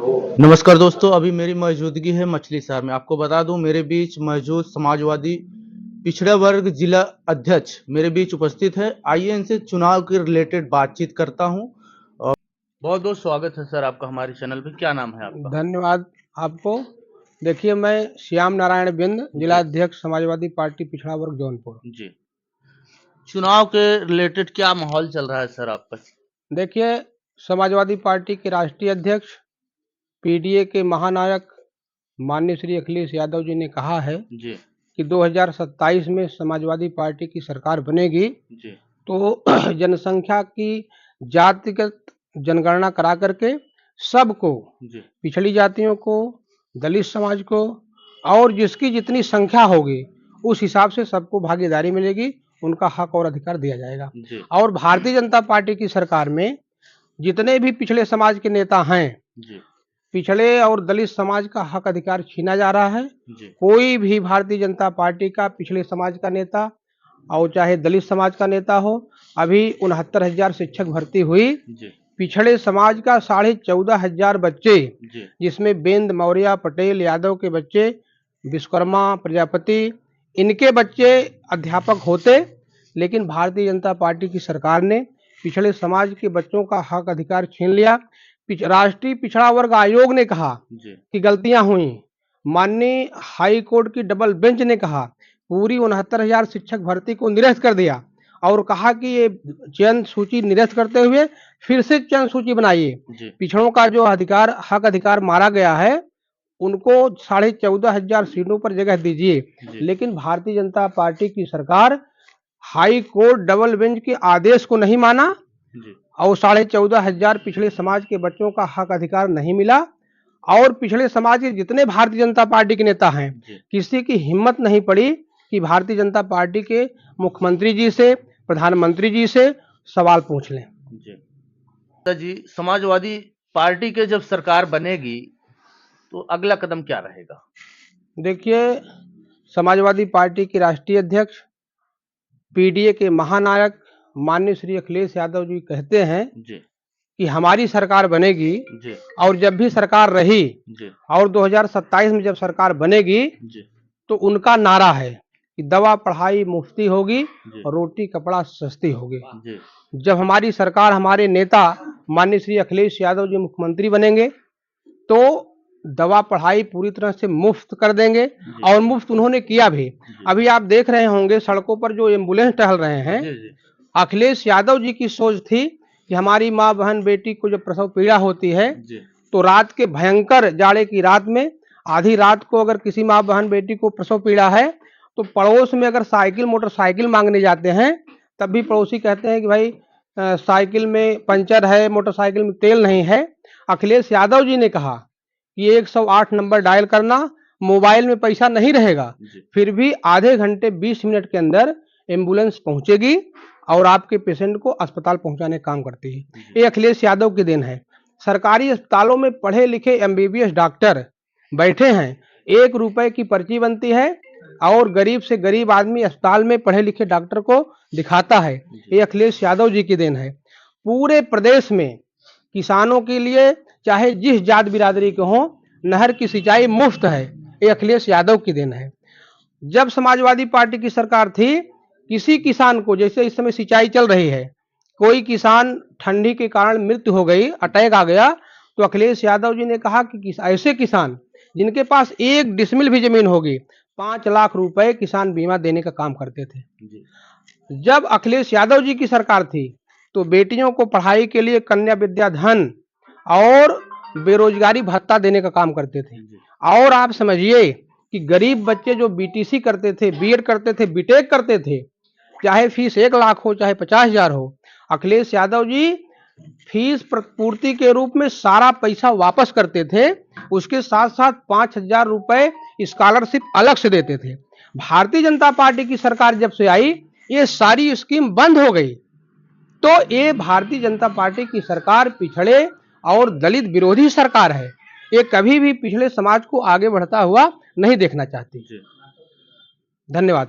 नमस्कार दोस्तों, अभी मेरी मौजूदगी है मछली शहर में। आपको बता दूं, मेरे बीच मौजूद समाजवादी पिछड़ा वर्ग जिला अध्यक्ष मेरे बीच उपस्थित है। आइए इनसे चुनाव के रिलेटेड बातचीत करता हूं। और बहुत बहुत स्वागत है सर आपका हमारे चैनल पे। क्या नाम है आपका? धन्यवाद आपको। देखिए, मैं श्याम नारायण बिंद, जिला अध्यक्ष समाजवादी पार्टी पिछड़ा वर्ग जौनपुर। जी, चुनाव के रिलेटेड क्या माहौल चल रहा है सर आपका? देखिए, समाजवादी पार्टी के राष्ट्रीय अध्यक्ष, पीडीए के महानायक माननीय श्री अखिलेश यादव जी ने कहा है जी कि 2027 में समाजवादी पार्टी की सरकार बनेगी जी तो जनसंख्या की जातिगत जनगणना करा करके सबको, जी पिछड़ी जातियों को, दलित समाज को और जिसकी जितनी संख्या होगी उस हिसाब से सबको भागीदारी मिलेगी, उनका हक और अधिकार दिया जाएगा। जी और भारतीय जनता पार्टी की सरकार में जितने भी पिछड़े समाज के नेता हैं, जी पिछड़े और दलित समाज का हक अधिकार छीना जा रहा है। जी कोई भी भारतीय जनता पार्टी का पिछड़े समाज का नेता और चाहे दलित समाज का नेता हो, अभी 69,000 शिक्षक भर्ती हुई। जी पिछड़े समाज का 14,500 बच्चे, जी जिसमें बेंद, मौर्य, पटेल, यादव के बच्चे, विश्वकर्मा, प्रजापति, इनके बच्चे अध्यापक होते, लेकिन भारतीय जनता पार्टी की सरकार ने पिछड़े समाज के बच्चों का हक अधिकार छीन लिया। राष्ट्रीय पिछड़ा वर्ग आयोग ने कहा कि गलतियां हुई। माननीय हाई कोर्ट की डबल बेंच ने कहा, पूरी 69,000 शिक्षक भर्ती को निरस्त कर दिया और कहा कि ये चयन सूची निरस्त करते हुए फिर से चयन सूची बनाइए। पिछड़ों का जो अधिकार, हक अधिकार मारा गया है, उनको 14,500 सीटों पर जगह दीजिए। लेकिन भारतीय जनता पार्टी की सरकार हाई कोर्ट डबल बेंच के आदेश को नहीं माना और 14,500 पिछड़े समाज के बच्चों का हक अधिकार नहीं मिला। और पिछड़े समाज के जितने भारतीय जनता पार्टी के नेता हैं, किसी की हिम्मत नहीं पड़ी कि भारतीय जनता पार्टी के मुख्यमंत्री जी से, प्रधानमंत्री जी से सवाल पूछ लें। जी, समाजवादी पार्टी के जब सरकार बनेगी तो अगला कदम क्या रहेगा? देखिए, समाजवादी पार्टी के राष्ट्रीय अध्यक्ष, पीडीए के महानायक माननीय श्री अखिलेश यादव जी कहते हैं कि हमारी सरकार बनेगी और जब भी सरकार रही और 2027 में जब सरकार बनेगी तो उनका नारा है कि दवा पढ़ाई मुफ्ती होगी और रोटी कपड़ा सस्ती होगी। जब हमारी सरकार, हमारे नेता माननीय श्री अखिलेश यादव जी मुख्यमंत्री बनेंगे तो दवा पढ़ाई पूरी तरह से मुफ्त कर देंगे और मुफ्त उन्होंने किया भी। अभी आप देख रहे होंगे सड़कों पर जो एम्बुलेंस टहल रहे हैं, अखिलेश यादव जी की सोच थी कि हमारी माँ, बहन, बेटी को जब प्रसव पीड़ा होती है तो रात के भयंकर जाड़े की रात में, आधी रात को अगर किसी माँ, बहन, बेटी को प्रसव पीड़ा है तो पड़ोस में अगर साइकिल, मोटरसाइकिल मांगने जाते हैं, तब भी पड़ोसी कहते हैं कि भाई साइकिल में पंचर है, मोटरसाइकिल में तेल नहीं है। अखिलेश यादव जी ने कहा कि 108 नंबर डायल करना, मोबाइल में पैसा नहीं रहेगा, फिर भी आधे घंटे 20 मिनट के अंदर एम्बुलेंस पहुंचेगी और आपके पेशेंट को अस्पताल पहुंचाने का काम करती है। ये अखिलेश यादव की देन है। सरकारी अस्पतालों में पढ़े लिखे एमबीबीएस डॉक्टर बैठे हैं, 1 रुपए की पर्ची बनती है और गरीब से गरीब आदमी अस्पताल में पढ़े लिखे डॉक्टर को दिखाता है। ये अखिलेश यादव जी की देन है। पूरे प्रदेश में किसानों के लिए, चाहे जिस जात बिरादरी के हों, नहर की सिंचाई मुफ्त है। ये अखिलेश यादव की देन है। जब समाजवादी पार्टी की सरकार थी, किसी किसान को, जैसे इस समय सिंचाई चल रही है, कोई किसान ठंडी के कारण मृत्यु हो गई, अटैक आ गया, तो अखिलेश यादव जी ने कहा कि ऐसे किसान जिनके पास 1 डिसमिल भी जमीन होगी, 5 लाख रुपए किसान बीमा देने का काम करते थे। जब अखिलेश यादव जी की सरकार थी तो बेटियों को पढ़ाई के लिए कन्या विद्याधन और बेरोजगारी भत्ता देने का काम करते थे। और आप समझिए कि गरीब बच्चे जो बीटीसी करते थे, बीएड करते थे, बीटेक करते थे, चाहे फीस 1 लाख हो चाहे 50,000 हो, अखिलेश यादव जी फीस पूर्ति के रूप में सारा पैसा वापस करते थे। उसके साथ साथ 5,000 रुपए स्कॉलरशिप अलग से देते थे। भारतीय जनता पार्टी की सरकार जब से आई, ये सारी स्कीम बंद हो गई। तो ये भारतीय जनता पार्टी की सरकार पिछड़े और दलित विरोधी सरकार है। ये कभी भी पिछड़े समाज को आगे बढ़ता हुआ नहीं देखना चाहती। धन्यवाद।